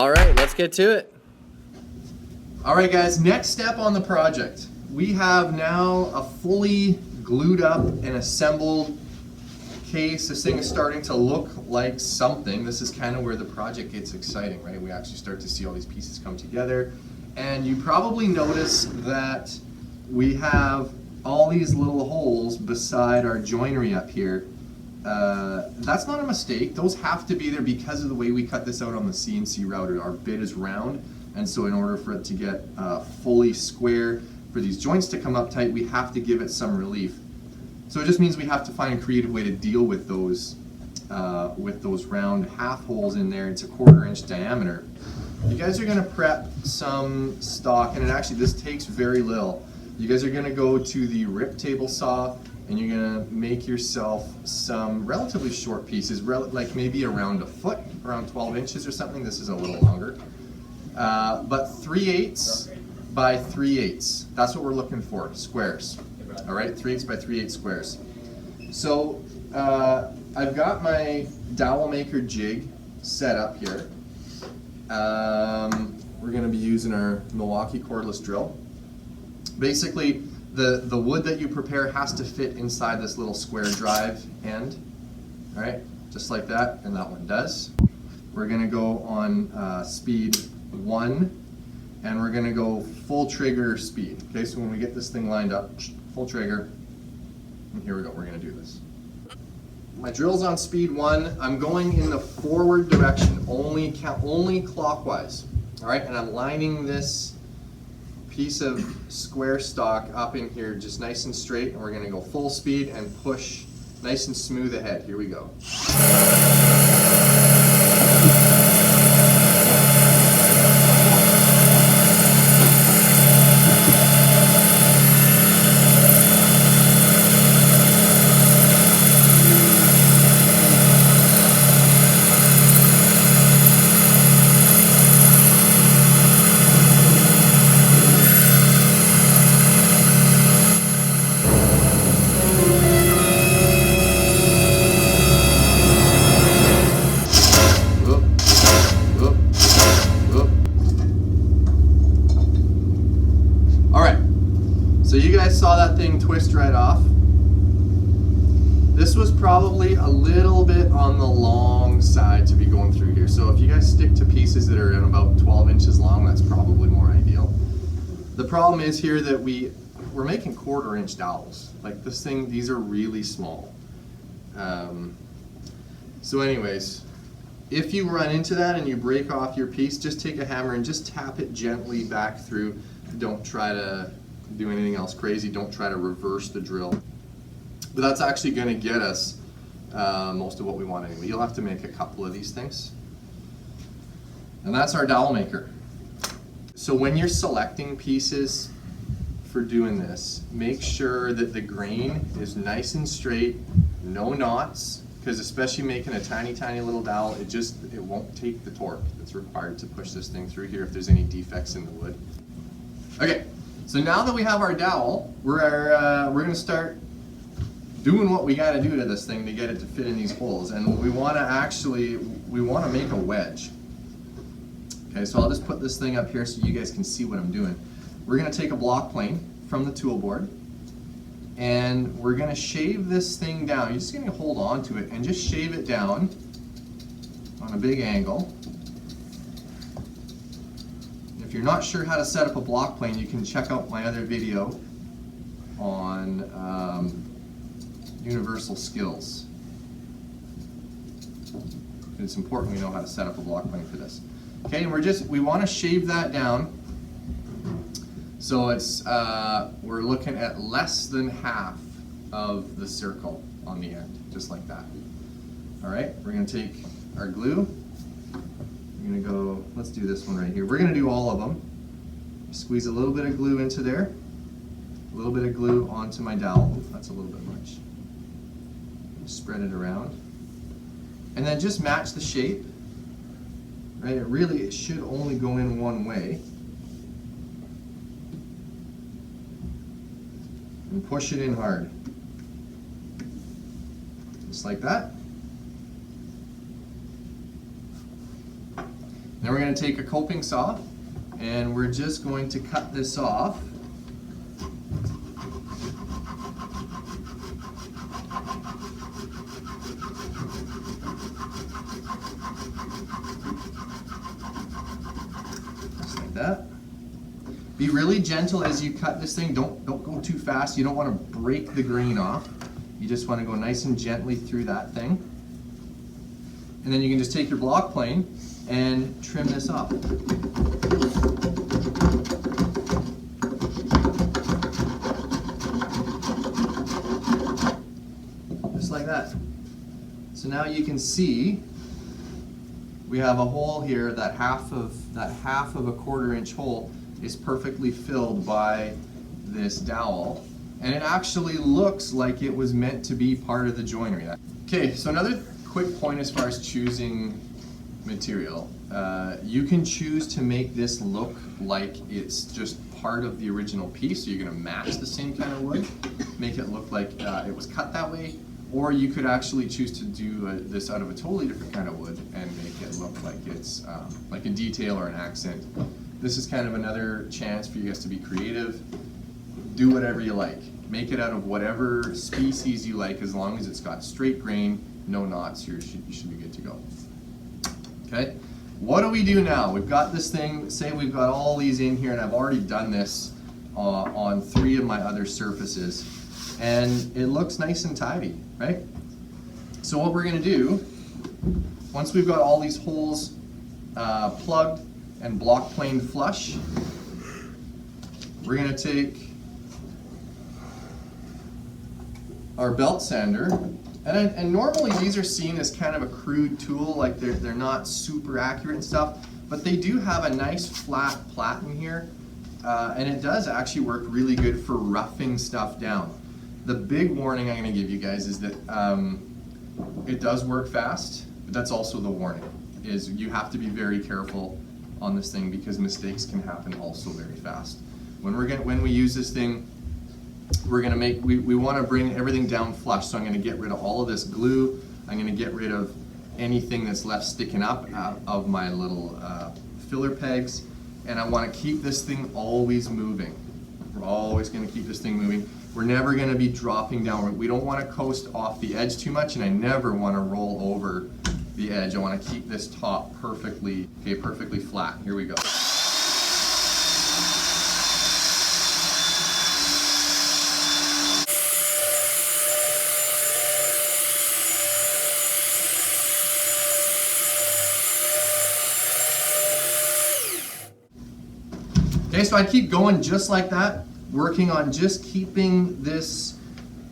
All right, let's get to it. All right, guys, next step on the project. We have now a fully glued up and assembled case. This thing is starting to look like something. This is kind of where the project gets exciting, right? We actually start to see all these pieces come together. And you probably notice that we have all these little holes beside our joinery up here. That's not a mistake. Those have to be there because of the way we cut this out on the CNC router. Our bit is round, and so in order for it to get fully square, for these joints to come up tight, we have to give it some relief. So it just means we have to find a creative way to deal with those round half holes in there. It's a 1/4 inch diameter. You guys are going to prep some stock, and this takes very little. You guys are going to go to the rip table saw, and you're going to make yourself some relatively short pieces, like maybe around a foot, around 12 inches or something. This is a little longer. But 3/8 by 3/8. That's what we're looking for, squares. All right, 3/8 by 3/8 squares. So I've got my dowel maker jig set up here. We're going to be using our Milwaukee cordless drill. Basically, the wood that you prepare has to fit inside this little square drive end. All right, just like that, and that one does. We're going to go on speed 1, and we're going to go full trigger speed. Okay, so when we get this thing lined up, full trigger, and here we go, we're going to do this. My drill's on speed 1. I'm going in the forward direction, only clockwise. All right, and I'm lining this piece of square stock up in here just nice and straight, and we're going to go full speed and push nice and smooth ahead. Here we go. So you guys saw that thing twist right off. This was probably a little bit on the long side to be going through here. So if you guys stick to pieces that are about 12 inches long, that's probably more ideal. The problem is here that we're making 1/4 inch dowels. Like this thing, these are really small. So anyways, if you run into that and you break off your piece, just take a hammer and just tap it gently back through. Don't try to do anything else crazy. Don't try to reverse the drill. But that's actually going to get us most of what we want anyway. You'll have to make a couple of these things. And that's our dowel maker. So when you're selecting pieces for doing this, make sure that the grain is nice and straight, no knots, because especially making a tiny, tiny little dowel, it won't take the torque that's required to push this thing through here if there's any defects in the wood. Okay. So now that we have our dowel, we're going to start doing what we got to do to this thing to get it to fit in these holes. And we want to make a wedge. Okay, so I'll just put this thing up here so you guys can see what I'm doing. We're going to take a block plane from the tool board, and we're going to shave this thing down. You're just going to hold on to it and just shave it down on a big angle. If you're not sure how to set up a block plane, you can check out my other video on universal skills. It's important we know how to set up a block plane for this. Okay, and we want to shave that down. So it's we're looking at less than half of the circle on the end, just like that. All right, we're going to take our glue. We're going to go, let's do this one right here. We're going to do all of them. Squeeze a little bit of glue into there. A little bit of glue onto my dowel. That's a little bit much. Spread it around. And then just match the shape. Right? It should only go in one way. And push it in hard. Just like that. Now we're going to take a coping saw and we're just going to cut this off. Just like that. Be really gentle as you cut this thing. Don't go too fast. You don't want to break the grain off. You just want to go nice and gently through that thing. And then you can just take your block plane and trim this off. Just like that. So now you can see we have a hole here. That half of a 1/4 inch hole is perfectly filled by this dowel, and it actually looks like it was meant to be part of the joinery. Okay, so another quick point as far as choosing material. You can choose to make this look like it's just part of the original piece, so you're going to match the same kind of wood, make it look like it was cut that way, or you could actually choose to do this out of a totally different kind of wood and make it look like it's like a detail or an accent. This is kind of another chance for you guys to be creative. Do whatever you like. Make it out of whatever species you like, as long as it's got straight grain, no knots, you should be good to go. Okay, what do we do now? We've got this thing, say we've got all these in here, and I've already done this on 3 of my other surfaces, and it looks nice and tidy, right? So what we're gonna do, once we've got all these holes plugged and block plane flush, we're going to take our belt sander, and normally these are seen as kind of a crude tool, like they're not super accurate and stuff, but they do have a nice flat platen here, and it does actually work really good for roughing stuff down. The big warning I'm going to give you guys is that it does work fast, but that's also the warning, is you have to be very careful on this thing because mistakes can happen also very fast. When we use this thing, we're gonna we want to bring everything down flush. So I'm going to get rid of all of this glue. I'm going to get rid of anything that's left sticking up out of my little filler pegs, and I want to keep this thing always moving. We're always going to keep this thing moving. We're never going to be dropping down. We don't want to coast off the edge too much, and I never want to roll over the edge. I want to keep this top perfectly flat. Here we go. Okay, so I keep going just like that, working on just keeping this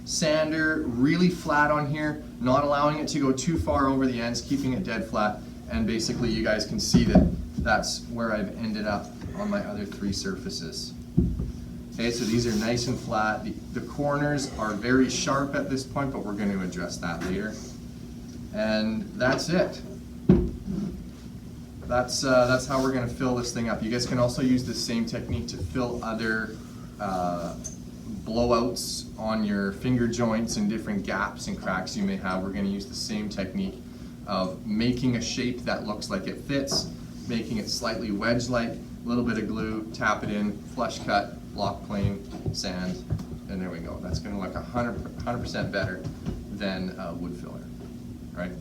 sander really flat on here, not allowing it to go too far over the ends, keeping it dead flat, and basically you guys can see that that's where I've ended up on my other 3 surfaces. Okay, so these are nice and flat. The corners are very sharp at this point, but we're going to address that later. And that's it. That's how we're going to fill this thing up. You guys can also use the same technique to fill other blowouts on your finger joints and different gaps and cracks you may have. We're going to use the same technique of making a shape that looks like it fits, making it slightly wedge-like, a little bit of glue, tap it in, flush cut, block plane, sand, and there we go. That's going to look 100% better than wood filler, right?